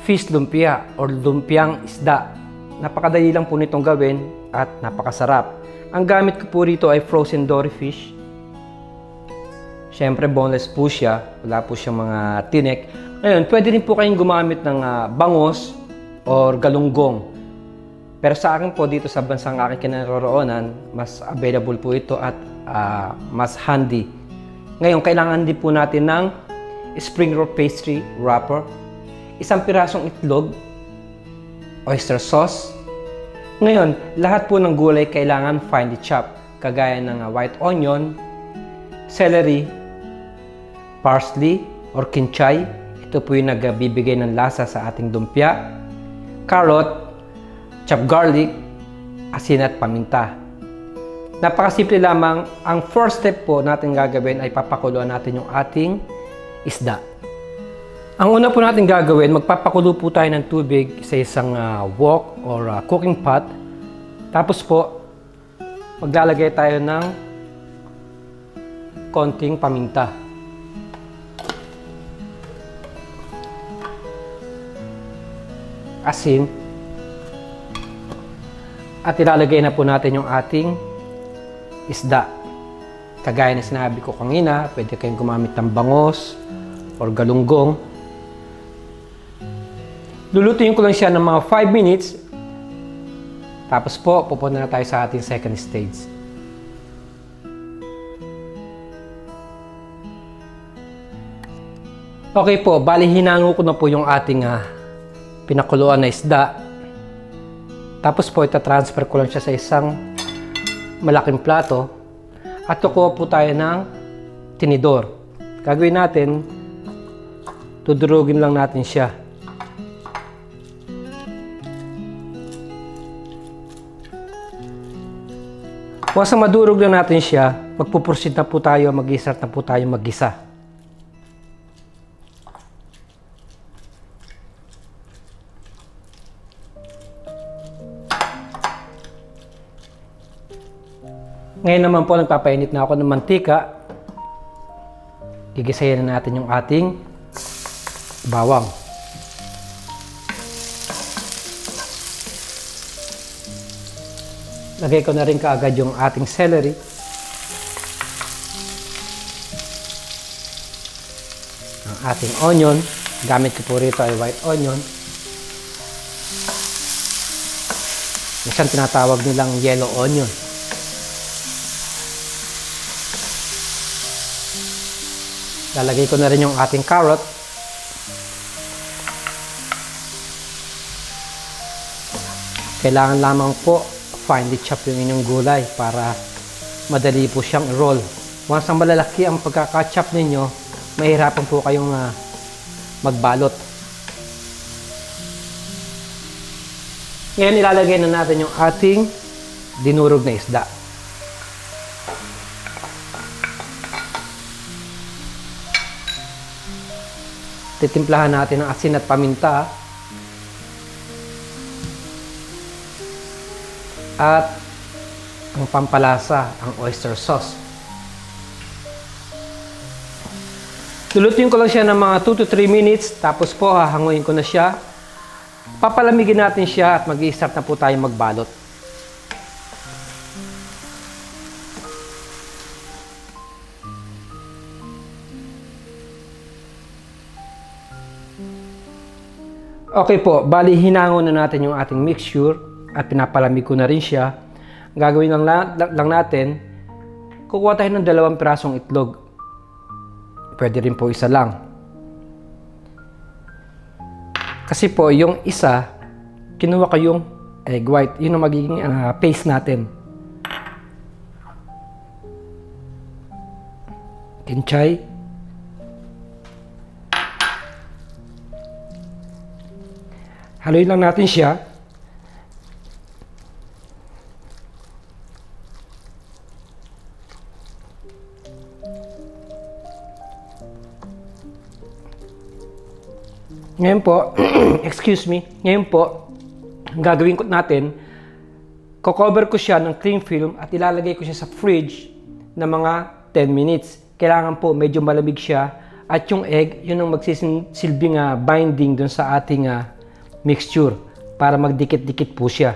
fish lumpia or lumpiang isda. Napakadali lang po nitong gawin at napakasarap. Ang gamit ko po rito ay frozen dory fish. Siyempre boneless po siya, wala po siyang mga tinik. Ngayon, pwede rin po kayong gumamit ng bangos or galunggong. Pero sa akin po dito sa bansang aking kinaroroonan, mas available po ito at mas handy. Ngayon, kailangan din po natin ng spring roll pastry wrapper, isang pirasong itlog, oyster sauce. Ngayon, lahat po ng gulay kailangan finely chopped, kagaya ng white onion, celery, parsley or kinchay. Ito po yung nagbibigay ng lasa sa ating lumpia. Carrot, chopped garlic, asin at paminta. Napakasimple lamang. Ang first step po natin gagawin ay papakuluan natin yung ating isda. Ang una po natin gagawin, magpapakulo po tayo ng tubig sa isang wok or cooking pot. Tapos po, maglalagay tayo ng konting paminta. Asin. At ilalagay na po natin yung ating isda. Kagaya na sinabi ko kanina, pwede kayong gumamit ng bangos or galunggong. Lulutuin ko lang siya ng mga 5 minutes. Tapos po, pupunta na tayo sa ating second stage. Okay po, bali hinango ko na po yung ating pinakuluan na isda. Tapos po, itatransfer ko lang siya sa isang malaking plato. At kukuha po tayo ng tinidor. Gagawin natin, tudurugin lang natin siya. Once na madurog na natin siya, magpuproceed na po tayo, mag-start na po tayo mag-gisa. Ngayon naman po, nagpapainit na ako ng mantika. Gigisayin na natin yung ating bawang. Lagay ko na rin kaagad yung ating celery. Ang ating onion. Gamit ko po rito ay white onion. Minsan tinatawag nilang yellow onion. Lalagay ko na rin yung ating carrot. Kailangan lamang po finely chop yung inyong gulay para madali po siyang roll. Once ang malalaki ang pagkaka-chop ninyo, mahirapan po kayong magbalot. Ngayon ilalagay na natin yung ating dinurog na isda. Titimplahan natin ng asin at paminta. At ang pampalasa, ang oyster sauce. Lulutuin ko lang siya ng mga 2 to 3 minutes. Tapos po, hahanguin ko na siya. Papalamigin natin siya at mag-i-start na po tayo magbalot. Okay po, bali hinango na natin yung ating mixture at pinapalamig ko na rin siya. Gagawin lang natin, kukuha tayo ng 2 pirasong itlog. Pwede rin po isa lang. Kasi po, yung isa, kinuha ko yung egg white. Yun ang magiging paste natin. Kinchay. Haluin lang natin siya. Ngayon po, excuse me, ngayon po, gagawin ko natin, cover ko siya ng cling film at ilalagay ko siya sa fridge na mga 10 minutes. Kailangan po medyo malamig siya At yung egg, yun ang magsisilbing binding dun sa ating mixture para magdikit-dikit po siya.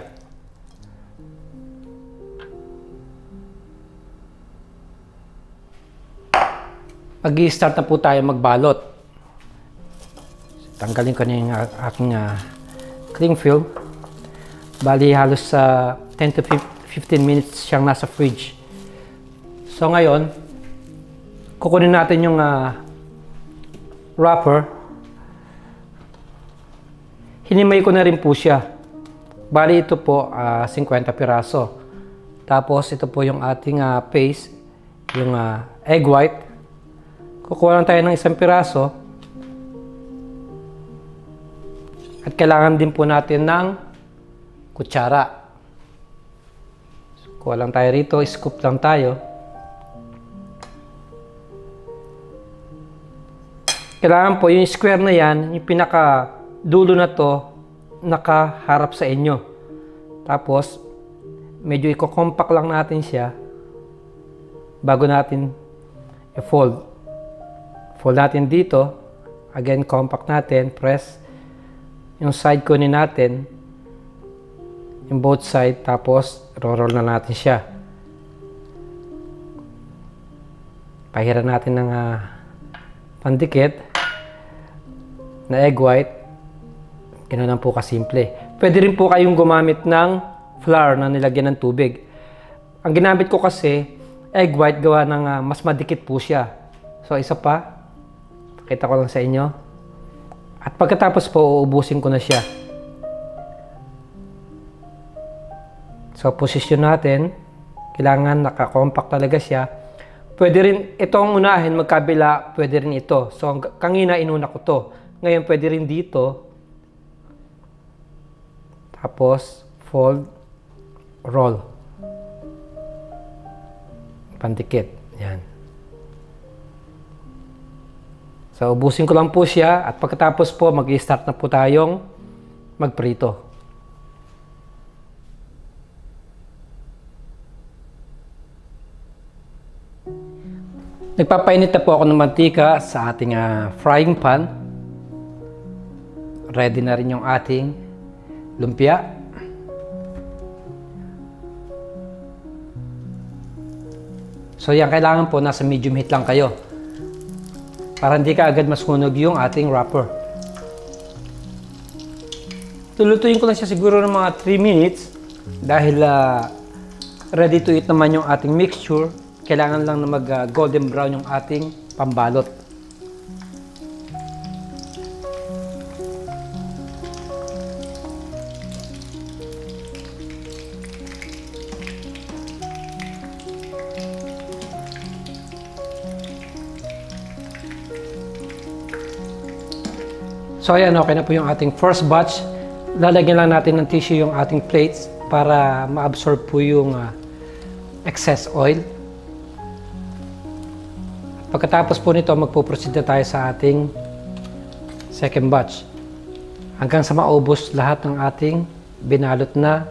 Mag-i-start na po tayo magbalot. Tanggalin ko na yung aking cling film. Bali halos sa 10 to 15 minutes siyang nasa fridge. So ngayon, kukunin natin yung wrapper. Hinimay ko na rin po siya. Bali ito po 50 piraso. Tapos ito po yung ating paste, yung egg white. Kukuha lang tayo ng 1 piraso. At kailangan din po natin ng kutsara. Kuha lang tayo rito, scoop lang tayo. Kailangan po yung square na yan, yung pinaka dulo na to, nakaharap sa inyo. Tapos, medyo i-compact lang natin siya bago natin i-fold. Fold natin dito, again compact natin, press yung side kunin natin, yung both side, tapos roll na natin siya. Pahiran natin ng pandikit na egg white. Ganoon lang po kasimple. Pwede rin po kayong gumamit ng flour na nilagyan ng tubig. Ang ginamit ko kasi egg white gawa ng mas madikit po siya. So isa pa, pakita ko lang sa inyo. At pagkatapos po, uubusin ko na siya. So, position natin. Kailangan naka-compact talaga siya. Pwede rin itong unahin, magkabila, pwede rin ito. So, kanina inuna ko to. Ngayon, pwede rin dito. Tapos, fold, roll. Pandikit. Yan. So, ubusin ko lang po siya at pagkatapos po, mag-i-start na po tayong magprito. Nagpapainit na po ako ng mantika sa ating frying pan. Ready na rin yung ating lumpia. So, yan, kailangan po nasa medium heat lang kayo. Para hindi ka agad masunog yung ating wrapper. Lulutuin ko lang siya siguro ng mga 3 minutes dahil ready to eat naman yung ating mixture. Kailangan lang na mag golden brown yung ating pambalot. So ayan, okay na po yung ating first batch. Lalagyan lang natin ng tissue yung ating plates para ma-absorb po yung excess oil. Pagkatapos po nito, magpo-proceed na tayo sa ating second batch. Hanggang sa maubos lahat ng ating binalot na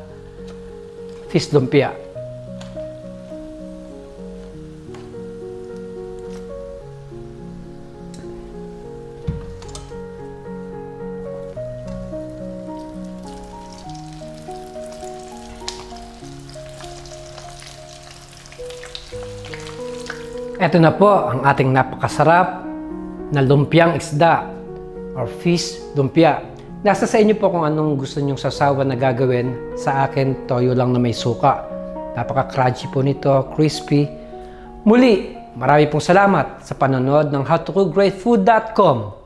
fish lumpia. Ito na po ang ating napakasarap na lumpiang isda or fish lumpia. Nasa sa inyo po kung anong gusto nyong sasawan na gagawin. Sa akin, toyo lang na may suka. Napaka-crunchy po nito, crispy. Muli, marami pong salamat sa panonood ng howtocooggreatfood.com.